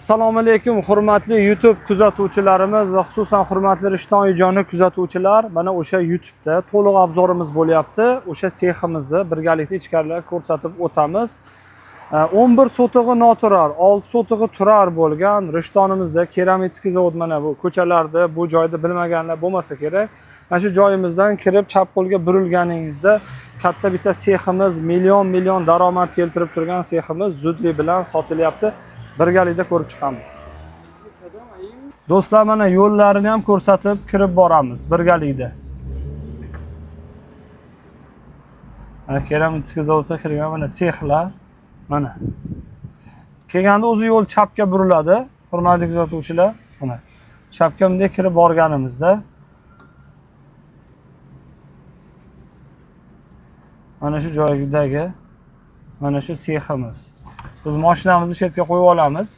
Assalomu alaykum hurmatli YouTube kuzatuvchilarimiz va xususan hurmatli Rishton ijoni kuzatuvchilar. Mana o'sha YouTube'da to'liq obzorimiz bo'lyapti. O'sha seximizni birgalikda ichkariga ko'rsatib o'tamiz. 11 sotig'i noturar, 6 sotig'i turar bo'lgan Rishtonimizda keramik zavod mana bu ko'chalarda, bu joyda bilmaganlar bo'lmasa kerak. Mana shu joyimizdan kirib chap qo'lga burilganingizda katta bitta seximiz, million daromad keltirib turgan seximiz zudlik bilan sotilyapti. Birgalikda ko'rib chiqamiz. Do'stlar, mana yo'llarini ham ko'rsatib kirib boramiz birgalikda. Mana keramik zavodga kirgan mana sexlar. Mana. Kelganda o'zi yo'l chapga buriladi. Hurmatli kuzatuvchilar, mana chapga bunday kirib borganimizda mana shu joydagi mana shu seximiz. Biz mashinamizni chetga qo'yib olamiz.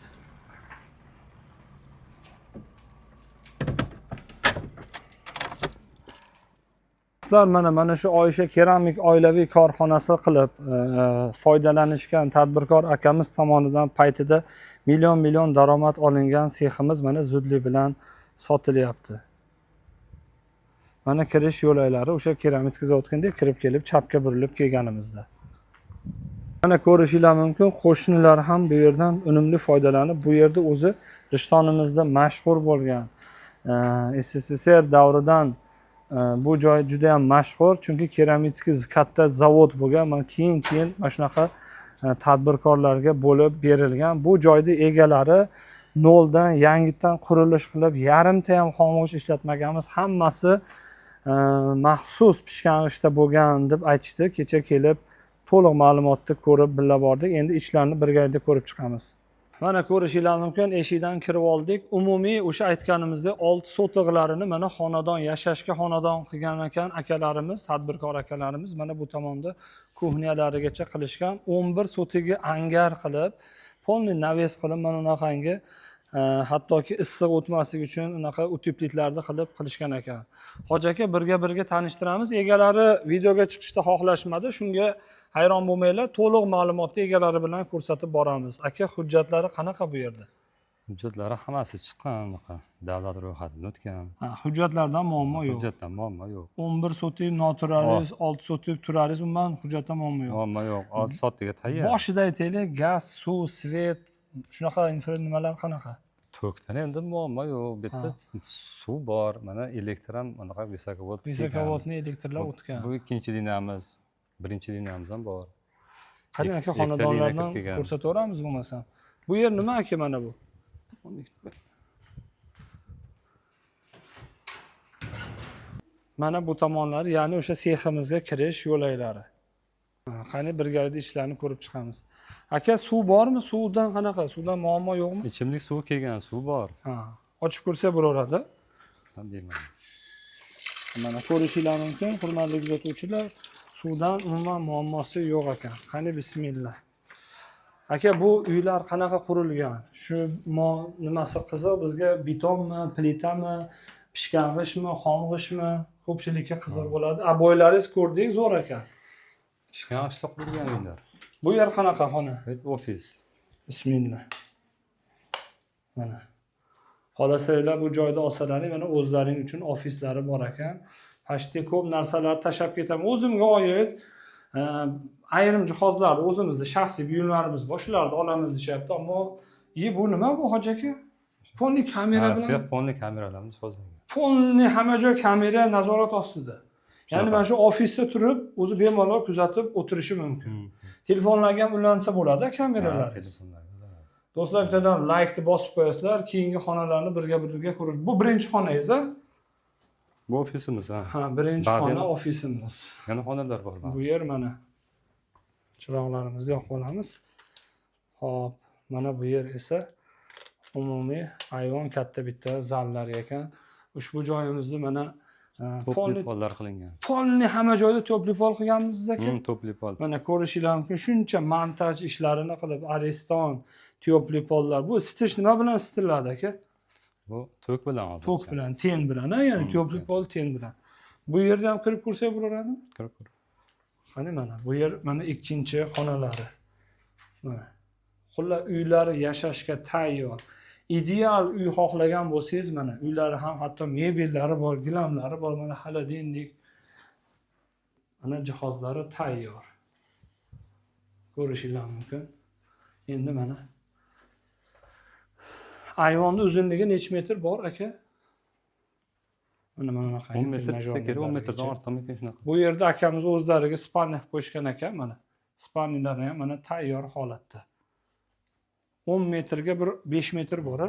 Mana shu Oyisha keramik oilaviy korxonasi qilib foydalanishgan tadbirkor akamiz tomonidan paytida million daromad olingan seximiz mana zudlik bilan sotilyapti. Mana kirish yo'laklari o'sha keramik zavodga kirib kelib chapga burilib kelganimizda. Mana ko'rishinglar mumkin, qo'shnilar ham bu yerdan unumli foydalanib, bu yerda o'zi Rishtonimizda mashhur bo'lgan SSSR davridan bu joy juda ham mashhur, chunki keramik katta zavod bo'lgan. Mana keyin mana shunaqa tadbirkorlarga bo'lib berilgan. Bu joyda egalari noldan yangitdan qurilish qilib, yarimta ham xomg'ish ishlatmaganmiz. Hammasi maxsus pishgan g'ishtda bo'lgan deb aytishdi. Kecha kelib to'liq ma'lumotni ko'rib billa bordik. Endi ichlarni birgalikda ko'rib chiqamiz. Mana ko'rishinglar mumkin, eshikdan kirib oldik. Umumiy o'sha aytganimizdek 6 sotig'larini mana xonadon yashashga xonadon qilgan ekan akalarimiz, tadbirkor akalarimiz. Mana bu tomonda kuxnyalarigacha qilishgan. 11 sotig'i angar qilib, polni naves qilib mana unaqangi hattoki issiq o'tmasligi uchun unaqa utepliklarni qilib qilishgan ekan. Hoji aka birga tanishtiramiz. Egalari videoga chiqishni xohlashmadi. Shunga hayron bo'lmanglar, to'liq ma'lumotni egalari bilan ko'rsatib boramiz. Aka, hujjatlari qanaqa bu yerda? Hujjatlari hammasi chiqqan, unaqa davlat ro'yxatidan o'tgan. Hujjatlardan muammo yo'q. Hujjatdan muammo yo'q. 11 sotik noturaringiz, 6 sotik turaringiz, umuman hujjatdan muammo yo'q. Muammo yo'q. 6 soatga tayyor. Boshida aytaylik, gaz, suv, svet, shunaqa nimalar qanaqa? Tokdan endi muammo yo'q. Bu yerda suv bor, mana elektr ham unaqa visokovod. Visokovodni elektrlar o'tgan. Bu ikkinchi liniyamiz, birinchi liniyamiz ham bor. Qani aka, xonadonlardan ko'rsataveramiz bo'lmasam. Bu yer nima aka mana bu? Mana bu tomonlari, ya'ni o'sha seximizga kirish yo'laklari. Qani birgalikda ishlarni ko'rib chiqamiz. Aka, suv bormi? Suvdan qanaqa? Suvdan muammo yo'qmi? Ichimlik suvi kelgan, suv bor. Ochib ko'rsak bo'laveradi. Deyman. Mana ko'rishinglar mumkin, hurmatli kuzatuvchilar, suvdan umuman muammosi yo'q ekan. Qani bismillah. Aka, bu uylar qanaqa qurilgan? Shu nimasi qiziq bizga, betonmi, plitami, pishgan g'ishtmi, xom g'ishtmi? Ko'pchilikka qiziq bo'ladi. Bo'ylaringiz ko'rdik, zo'r ekan. Pishgan g'ishtda qurilgan uylar. Bu yer qanaqa xona? Ofis. Bismillah. Mana. Xohlasanglar bu joyda olsalaring, mana o'zlaring uchun ofislari bor ekan. Pashti ko'p narsalar tashab ketaman. O'zimga oid ayrim jihozlarni o'zimizda shaxsiy buyumlarimiz bor, shularni olamiz deyapti, ammo bu nima bu hoji aka? Polni kamera bilan. Polni kameralarimiz hozirgi. Polni hamma joy kamera nazorat ostida. Ya'ni mana shu ofisda turib, o'zi bemalol kuzatib o'tirishi mumkin. Telefonlarga ham ulansa bo'ladi kameralar. Do'stlar, bittadan like-ni bosib qo'yasizlar, keyingi xonalarni birga ko'rib. Bu birinchi xonangiz, a? Bu ofisimiz, ha. Birinchi xona ofisimiz. Yana xonalar bor. Bu yer mana. Chiroqlarimizni yoqib olamiz. Xo'p, mana bu yer esa umumiy ayvon, katta bitta zallar ekan. Ushbu joyimizni mana to'pli pollar qilingan. Polni hamma joyda to'pli pol qilganmiz aka. To'pli pol. Mana ko'rishinglar mumkin, shuncha montaj ishlarini qilib, ariston, to'pli pollar. Bu isitish nima bilan isitiladi aka? Bu tok bilan hozir. Tok bilan, ten bilan, ya'ni to'pli pol ten bilan. Bu yerda ham kirib ko'rsak bo'laveradimi? Kirib ko'r. Qani mana bu yer mana ikkinchi xonalari. Mana. Xullas uylari yashashga tayyor. ideal uy xohlagan bo'lsangiz, mana uylari ham hatto mebellari bor, gilamlari bor, mana xolodilnik, mana jihozlari tayyor. Ko'rishingiz mumkin. Endi mana ayvonning uzunligi necha metr bor aka? Mana bunaqa 10 metr desa kerak, 10 metrdan ortmagan shunaqa. Bu yerda akamiz o'zlariga spanner qo'shgan ekan mana. Spannerlari ham mana tayyor holatda. 10 metrga bir 5 metr bor.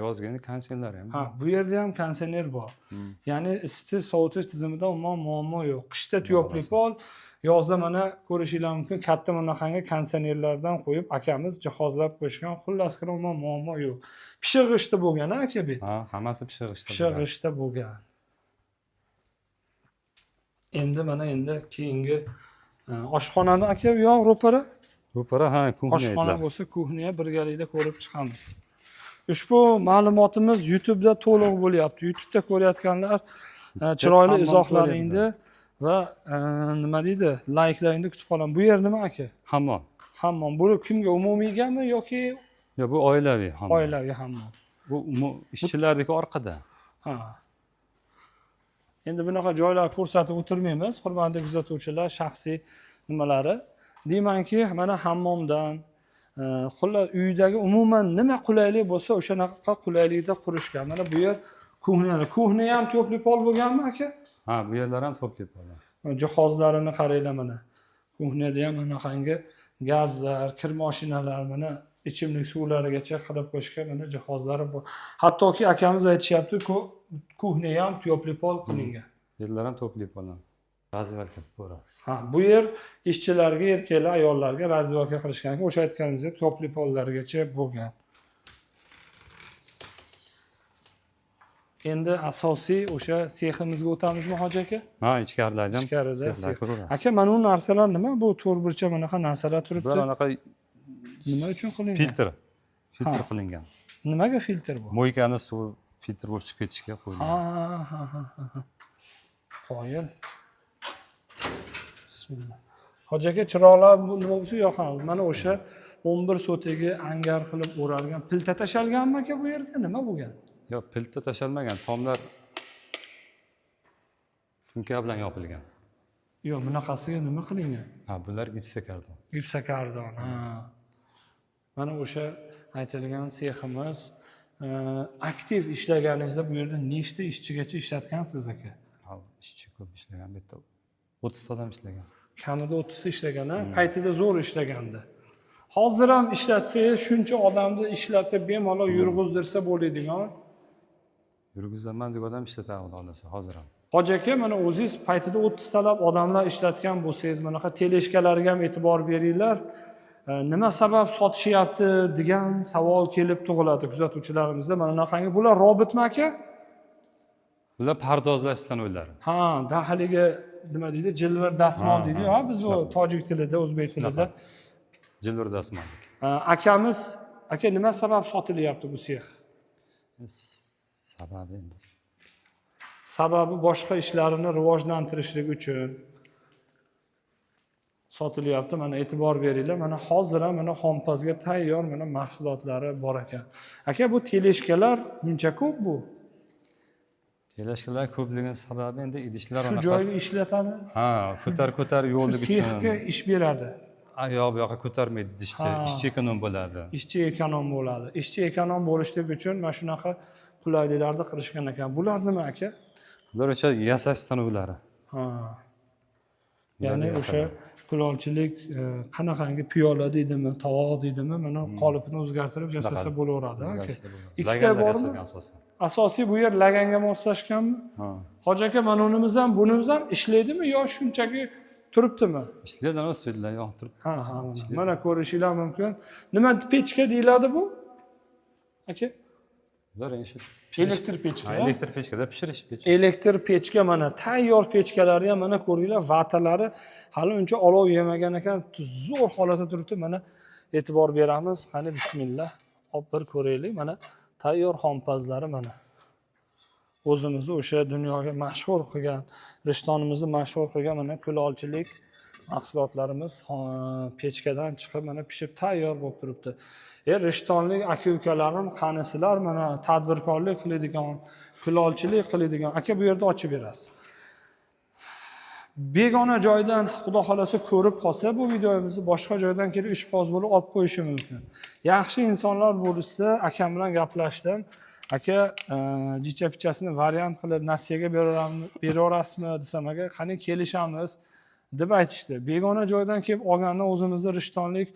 Yozganda konditsionerlar ham. Ha, bu yerda ham konditsioner bor. Ya'ni isitish, sovutish tizimida umuman muammo yo'q. Qishda tuyopli pol, yozda mana ko'rishingiz mumkin katta bunaqangi konditsionerlardan qo'yib akamiz jihozlab qo'yishgan. Xullas qilib umuman muammo yo'q. Pishiq g'ishti bo'lgan aka bu. Ha, hammasi pishiq ishda. Pishiq g'ishti bo'lgan. Endi mana keyingi oshxonani aka u yoq ro'para. Ro'para ha, kuxnya Oshxona edilar. bo'lsa kuxnya birgalikda ko'rib chiqamiz. Ushbu ma'lumotimiz YouTube'da to'liq bo'lyapti. YouTube'da ko'rayotganlar chiroyli hammom izohlaringni va nima deydi, layklaringni kutib qolaman. Bu yer nima aka? Hammom. Hammom. Bu kimga umumiygami yoki Yo, bu oilaviy hammom. oilaviy hammom? Bu ishchilardagi orqada. Ha. Endi bunaqa joylar ko'rsatib o'tirmaymiz, hurmatli kuzatuvchilar, shaxsiy nimalari. Deymanki, mana hammomdan, xullas uydagi umuman nima qulaylik bo'lsa, o'shanaqa qulaylikda qurishgan. Mana bu yer kuxnya. Kuxnya ham to'pli pol bo'lganmi aka? Ha, bu yerlar ham to'pli bo'ladi. Jihozlarini qaranglar mana. Kuxnyada ham bunaqangi gazlar, kir mashinalar, mana ichimlik suvlarigacha qilib qo'yishgan mana jihozlari bor. Hattoki akamiz aytishyapti, kuxnya ham to'pli pol qilingan. Yerlar ham to'pli bo'ladi. Razvalka ko'rasiz. Ha, bu yer ishchilarga, erkaklar, ayollarga razvalka qilishgan. O'sha aytganimizdek to'pli pollargacha bo'lgan. Endi asosiy o'sha seximizga o'tamizmi hoji aka? Ha, ichkarilarda ham Ichkarida sexlar ko'rasiz. aka, mana bu narsalar nima? Bu to'rtburchak bunaqa narsalar turibdi. Bular anaqa Nima uchun qilingan? filtr qilingan. Nimaga filtr bu? Mo'ykani suvi filtr bo'lib chiqib ketishga qo'yilgan. Ha. Qoyil. Bismillah. Hoji aka, chiroqlar bu nima bo'lsa yoqamiz. Mana o'sha 11 sotiga angar qilib o'ralgan pilta tashalganmi aka bu yerga? Nima bo'lgan? Yo, pilta tashalmagan, tomlar sumka bilan yopilgan. Yo'q, bunaqasiga nima qilingan? Ha, bular gipsakardon. Gipsakardon. Ha. Mana o'sha aytilgan seximiz aktiv ishlaganingizda bu yerda nechta ishchigacha ishlatgansiz aka? Ha, ishchi ko'p ishlagan, bitta 30 odam ishlagan. Kamida 30 ta ishlagan, ha? Paytida zo'r ishlaganda. Hozir ham ishlatsangiz, shuncha odamni ishlatib bemalol yurg'izdirsa bo'ladigan. Yurgizaman deb odam ishlatadi xudo xolasa hozir ham. Hoji aka, mana o'zingiz paytida 30 talab odamlar ishlatgan bo'lsangiz, bunaqa teleshkalarga ham e'tibor beringlar. Nima sabab sotishyapti degan savol kelib tug'iladi kuzatuvchilarimizda. Mana bunaqangi bular robotmi aka? Bular pardozlash stanoylari. Ha, haligi nima deydi? Jilvir dasmol deydi-ku, ha, biz u tojik tilida, o'zbek tilida. Jilvir dasmol. Akamiz, aka nima sabab sotilyapti bu sex? Sababi endi. Sababi boshqa ishlarini rivojlantirishlik uchun sotilyapti. Mana e'tibor beringlar. Mana hozir ham mana xompazga tayyor mana mahsulotlari bor ekan. Aka, bu teleshkalar buncha ko'p bu. Teleshkalar ko'pligining sababi endi idishlar Shu joyga ishlatadi. Ha, ko'tar yo'llik Shu sexga ish beradi. Yo'q, bu yoqqa ko'tarmaydi idishchi. Ishchi ekonom bo'ladi. Ishchi ekonom bo'ladi. Ishchi ekonom bo'lishlik uchun mana shunaqa qulayliklarni qilishgan ekan. Bular nima aka? Bular o'sha yasash stanoylari. Ha. Ya'ni o'sha kulolchilik qanaqangi piyola deydimi, tovoq deydimi, mana qolipini o'zgartirib yasasa bo'laveradi aka. Ikkita bormi? Asosiy bu yer laganga moslashganmi? Ha. Hoji aka, mana unimiz ham, bunimiz ham ishlaydimi yo shunchaki turibdimi? Ishlaydi, svetlar yoqib turibdi. Ha, mana ko'rishingiz mumkin. Nima pechka deyiladi bu? Aka? Bular endi Elektr pechka. elektr pechkada pishirish pechka. Elektr pechka mana tayyor pechkalari ham mana ko'ringlar, vatalari hali uncha olov yemagan ekan, zo'r holatda turibdi. Mana e'tibor beramiz. Qani bismillah. Hop bir ko'raylik. Mana tayyor xompazlari mana. O'zimizni o'sha dunyoga mashhur qilgan, Rishtonimizni mashhur qilgan mana kulolchilik mahsulotlarimiz pechkadan chiqib mana pishib tayyor bo'lib turibdi. Rishtonlik aka-ukalarim qanisizlar, mana tadbirkorlik qiladigan, kulolchilik qiladigan aka bu yerda ochib berasiz. Begona joydan xudo xolasa ko'rib qolsa bu videomizni boshqa joydan kelib ishqoz bo'lib olib qo'yishi mumkin. Yaxshi insonlar bo'lsa, akam bilan gaplashdim. Aka, jicha-pichasini variant qilib nasiyaga beraverasizmi desam, aka, qani kelishamiz deb aytishdi. Begona joydan kelib olgandan o'zimizda rishtonlik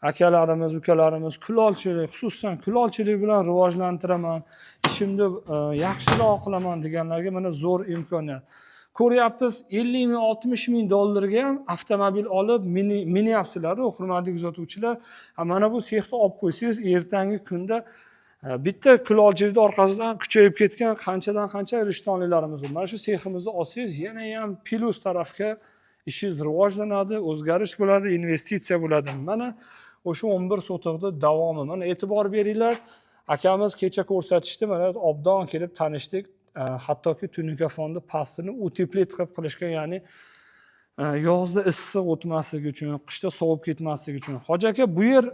akalarimiz, ukalarimiz kulolchilik, xususan kulolchilik bilan rivojlantiraman, ishimni yaxshiroq qilaman deganlarga mana zo'r imkoniyat. Ko'ryapmiz, 50 ming, 60 ming dollarga ham avtomobil olib minyapsizlar, hurmatli kuzatuvchilar. Mana bu sexni olib qo'ysangiz, ertangi kunda bitta kulolchilik orqasidan kuchayib ketgan qancha rishtonliklarimiz bor. Mana shu seximizni olsangiz, yana ham plus tarafga ishingiz rivojlanadi, o'zgarish bo'ladi, investitsiya bo'ladi. Mana o'sha 11 sotiqda davomi. Mana e'tibor beringlar. Akamiz kecha ko'rsatishdi, mana obdon kelib tanishdik. Hattoki tunika fondi pastini uteplet qilib qilishgan, ya'ni yozda issiq o'tmasligi uchun, qishda sovib ketmasligi uchun. Hoji aka, bu yer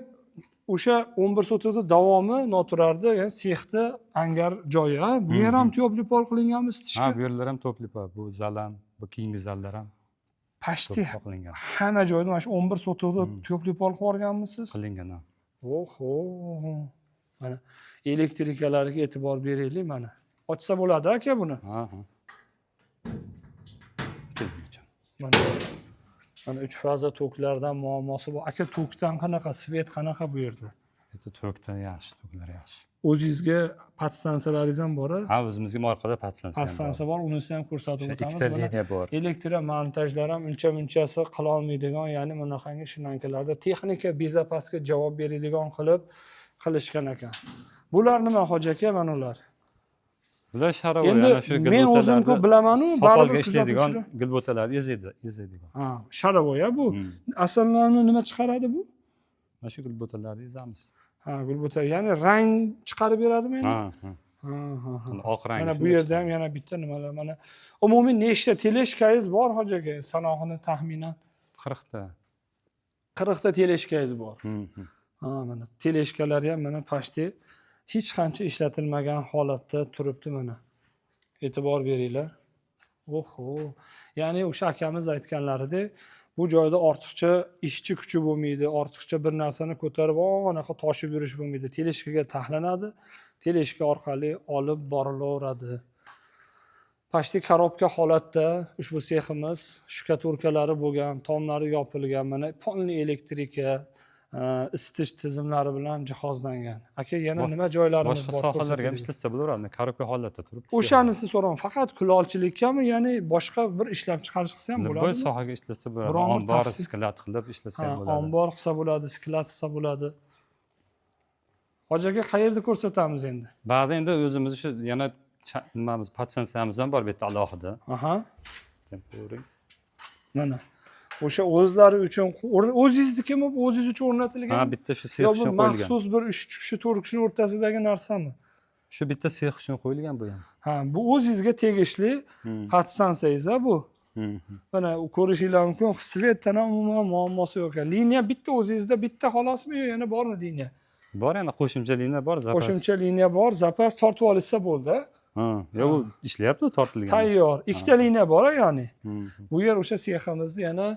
o'sha 11 sotiqda davomi Noturarda, ya'ni sexda angar joyi, ha? Bu yer ham to'plipol qilinganmi isitishga? Ha, bu yerlar ham to'plipol. Bu zal ham, bu keyingi zallar ham Pashti qilingan. hamma joyda mana shu 11 sotiqda to'plipol qilib olganmisiz? Qilingan. Oho. Mana elektrikalarga e'tibor beraylik mana. Ochsa bo'ladi aka buni. Ha. Mana 3 faza toklardan muammosi bor. Aka, tokdan qanaqa, svet qanaqa bu yerda? Bitta tokdan yaxshi, toklar yaxshi. O'zingizga podstansiyalaringiz ham bor-a? Ha, o'zimizga orqada podstansiya ham bor. Podstansiya bor, unisini ham ko'rsatib o'tamiz. Ikkita liniya bor. Elektr montajlar ham uncha-munchasi qila olmaydigan, ya'ni bunaqangi shinankalarda texnika bezapaska javob beradigan qilishgan ekan. Bular nima hoji aka, mana ular? Bular sharovoy, endi ana shu men o'zim ko'p bilaman-u, baribir ishlaydigan gulbotalar ezadigan. Ha, sharovoy bu. Asallarni nima chiqaradi bu? Mana shu gulbotalarni ezamiz. Ha, gulbota, ya'ni rang chiqarib beradimi endi? Ha. Oq rang. Mana bu yerda ham yana bitta nimalar, mana umumiy nechta teleshkangiz bor hoji aka? Sanoqini taxminan 40 ta. 40 ta teleshkangiz bor. Ha, mana teleshkalar ham mana pashti hech qancha ishlatilmagan holatda turibdi mana. E'tibor beringlar. Oho. Ya'ni o'sha akamiz aytganlaridek, bu joyda ortiqcha ishchi kuchi bo'lmaydi, ortiqcha bir narsani ko'tarib anaqa toshib yurish bo'lmaydi. Teleshkaga taxlanadi, teleshka orqali olib borilaveradi. Pashti korobka holatda ushbu seximiz, shkaturkalari bo'lgan, tomlari yopilgan, mana polni elektrika, isitish tizimlari bilan jihozlangan. Aka, yana nima joylarimiz bor? Boshqa sohalarga ham ishlatsa bo'laveradi. Korobka holatda turibdi. O'shanisi so'raman, faqat kulolchilikami, ya'ni boshqa bir ishlab chiqarish qilsa ham bo'ladimi? Bu sohaga ishlatsa bo'ladi. Ombor, sklat qilib ishlatsa ham bo'ladi. Ombor qilsa bo'ladi, sklat qilsa bo'ladi. Hoji aka, qayerda ko'rsatamiz endi? Ba'zida endi o'zimiz shu yana nimamiz, podstansiyamiz ham bor bu yerda alohida. Aha. Ko'ring. Mana o'sha o'zlari uchun o'zingiznikimi, o'zingiz uchun o'rnatilgan? Ha, bitta shu sex uchun qo'yilgan. Maxsus bir 3 kishi, 4 kishi o'rtasidagi narsami? Shu bitta sex uchun qo'yilgan bu ham. Ha, bu o'zingizga tegishli podstansiyangiz bu. Mana ko'rishinglar mumkin, svetdan ham umuman muammosi yo'q ekan. Liniya bitta o'zingizda bitta xolasmi yo yana bormi liniya? Bor, yana qo'shimcha liniya bor, zapas. Qo'shimcha liniya bor, zapas tortib olsa bo'ldi. Ha, yo bu ishlayapti, tortilgan. Tayyor. Ikkita liniya bor, ya'ni. Bu yer o'sha seximizni yana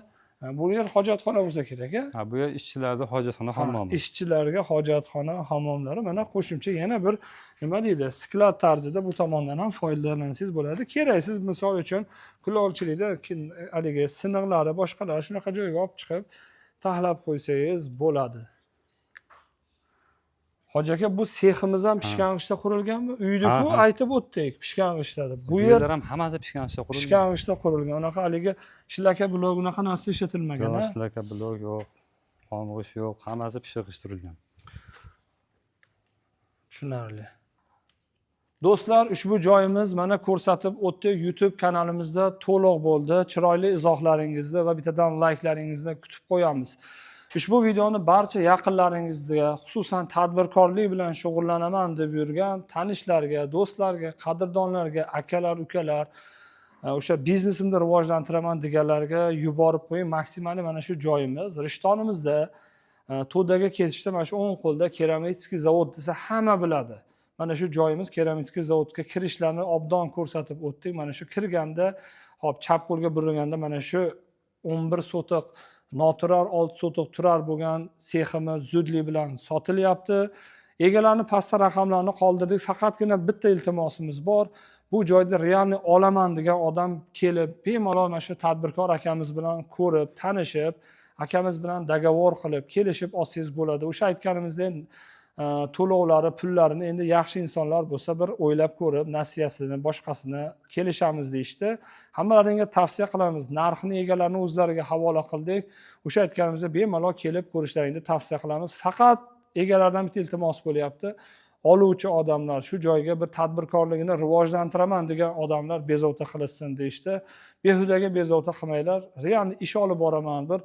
bu yer hojatxona bo'lsa kerak, a? Ha, bu yer ishchilarda hojatxona hammomi. Ishchilarga hojatxona hammomlari, mana qo'shimcha yana bir nima deydi, sklat tarzida bu tomondan ham foydalansangiz bo'ladi. Kerak, siz misol uchun kulolchilikda haligi siniqlari, boshqalar shunaqa joyga olib chiqib taxlab qo'ysangiz bo'ladi. Hoji aka, bu seximiz ham pishkang'ichda qurilganmi? Uyda-ku aytib o'tdik, pishkang'ichda. Bu yerlar ham hammasi pishkang'ichda qurilgan. Pishkang'ichda qurilgan. Unaqa haligi shlaka blok unaqa narsa ishlatilmagan, ha? Yo'q, shlaka blok yo'q, qong'ish yo'q, hammasi pishirishtirilgan. Tushunarli. Do'stlar, ushbu joyimiz mana ko'rsatib o'tdik. YouTube kanalimizda to'liq bo'ldi. Chiroyli izohlaringizni va bittadan layklaringizni kutib qo'yamiz. Ushbu videoni barcha yaqinlaringizga, xususan tadbirkorlik bilan shug'ullanaman deb yurgan tanishlarga, do'stlarga, qadrdonlarga, akalar, ukalar o'sha biznesimni rivojlantiraman deganlarga yuborib qo'ying. Maksimali mana shu joyimiz. Rishtonimizda to'daga ketishda mana shu o'ng qo'lda keramический zavod desa hamma biladi. Mana shu joyimiz keramический zavodga kirishlarni obdon ko'rsatib o'tdik. Mana shu kirganda, hop chap qo'lga burilganda mana shu 11 sotiq noturar 6 sotiq turar bo'lgan seximiz zudlik bilan sotilyapti. Egalarni pastda raqamlarni qoldirdik. Faqatgina bitta iltimosimiz bor. Bu joyda realni olaman degan odam kelib, bemalol mana shu tadbirkor akamiz bilan ko'rib, tanishib, akamiz bilan dogovor qilib, kelishib olsangiz bo'ladi. O'sha aytganimizdek to'lovlari, pullarini endi yaxshi insonlar bo'lsa bir o'ylab ko'rib, nasiyasini, boshqasini kelishamiz deyishdi. Hammalaringga tavsiya qilamiz. Narxini egalarning o'zlariga havola qildik. O'sha aytganimizda bemalol kelib ko'rishlaringni tavsiya qilamiz. Faqat egalardan bitta iltimos bo'lyapti. Oluvchi odamlar shu joyga bir tadbirkorligini rivojlantiraman degan odamlar bezovta qilishsin deyishdi. Behudaga bezovta qilmanglar. Real ish olib boraman, bir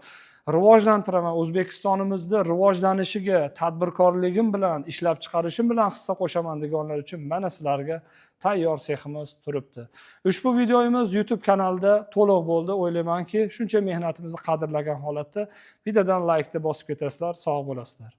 rivojlantiraman. O'zbekistonimizda rivojlanishiga tadbirkorligim bilan, ishlab chiqarishim bilan hissa qo'shaman deganlar uchun mana sizlarga tayyor seximiz turibdi. Ushbu videomiz YouTube kanalida to'liq bo'ldi. O'ylaymanki, shuncha mehnatimizni qadrlagan holatda bittadan like deb bosib ketasizlar. Sog' bo'lasizlar.